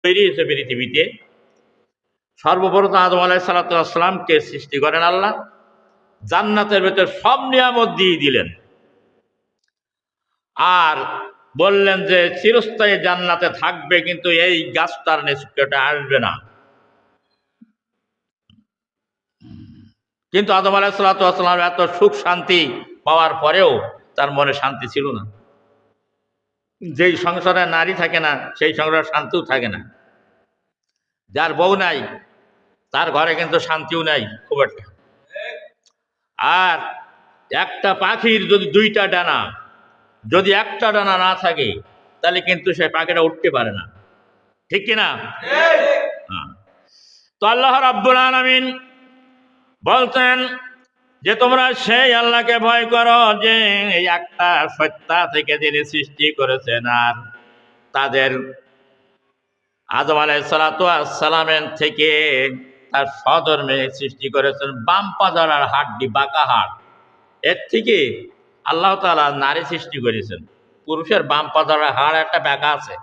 তৈরি হয়েছে পৃথিবীতে, সর্বপ্রথম আদম আলাইহিস সালাতু ওয়াস সালামকে সৃষ্টি করেন আল্লাহ, জান্নাতের ভেতর সব নিয়ামত দিয়ে দিলেন, আর বললেন যে চিরস্থায়ী জান্নাতে থাকবে, কিন্তু এই গাছটার নিকটে আসবে না। কিন্তু আদম আলাইহিস সালাতু ওয়াস সালাম এত সুখ শান্তি পাওয়ার পরেও তার মনে শান্তি ছিল না। যেই সংসারে নারী থাকে না সেই সংসারে শান্তিও থাকে না। যার বউ নাই তার ঘরে কিন্তু শান্তিও নাই খুব একটা। আর একটা পাখির যদি দুইটা ডানা, যদি একটা ডানা না থাকে তাহলে কিন্তু সে পাখিটা উঠতে পারে না, ঠিক কিনা? হ্যাঁ। তো আল্লাহ রাব্বুল আলামিন বলতেন যে তোমরা সেই আল্লাহকে ভয় করো যে এই একটা সত্তা থেকে যিনি সৃষ্টি করেছেন, আর তাদের আদম আলাইহিস সালাতু ওয়াস সালামের থেকে তার সধর্মে সৃষ্টি করেছেন বাম পাজার হাড্ডি, বাঁকা হাড়, এর থেকে আল্লাহ তাআলা নারী সৃষ্টি করেছেন। পুরুষের বাম পাজার হাড় একটা ব্যাকা আছে,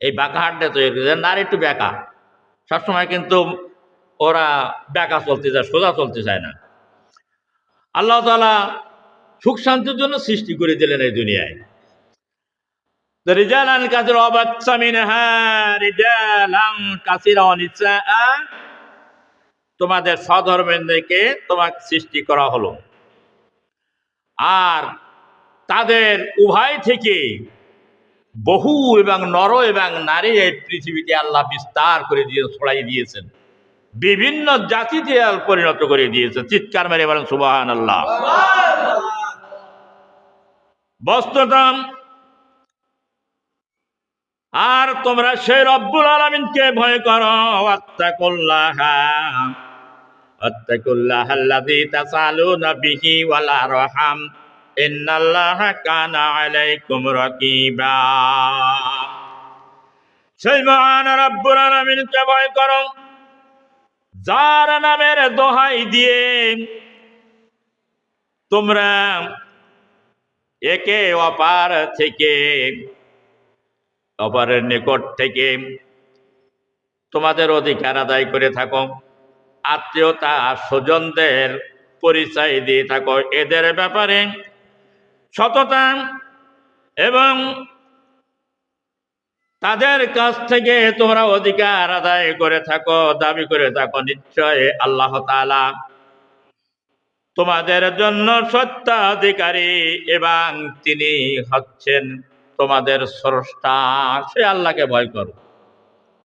এই বাঁকা হাড়টা তৈরি করেছেন। নারী একটু ব্যাকা, সবসময় কিন্তু ওরা ব্যাকা চলতে চায়, সোজা চলতে চায় না। আল্লাহ তাআলা সুখ শান্তির জন্য সৃষ্টি করে দিলেন এই দুনিয়ায়। রিজালান কাসীরা ওয়া বাসসা মিনহা রিজালান কাসীরা ওয়া নিসা, তোমাদের স্বধর্মের থেকে তোমাকে সৃষ্টি করা হলো, আর তাদের উভয় থেকে বহু এবং নর এবং নারী এই পৃথিবীতে আল্লাহ বিস্তার করে দিয়ে ছড়াই দিয়েছেন, বিভিন্ন জাতিতে পরিণত করে দিয়েছেন। চিৎকার মেরে বলেন সুবহানাল্লাহ। বস্তুত আর তোমরা সেই রব্বুল আলামিনকে ভয় করো, আত্তাকুল্লাহাল্লাযী তাসালুনা বিহি ওয়াল আরহাম ইন্নাল্লাহা কানা আলাইকুম রাকীবা। সেই মহান রব্বুল আলামিনকে ভয় করো, যার নামের দোহাই দিয়ে তোমরা একে অপর থেকে, অপরের নিকট থেকে তোমাদের অধিকার আদায় করে থাকো, আত্মীয়তা স্বজনদের পরিচয় দিয়ে থাকো, এদের ব্যাপারে সততা এবং তাদের কাছ থেকে তোমরা অধিকার আদায় করে থাকো, দাবি করে থাকো, নিশ্চয় আল্লাহ তাআলা তোমাদের জন্য সত্যাধিকারী এবং তিনি হচ্ছেন তোমাদের স্রষ্টা। সে আল্লাহকে ভয় করো।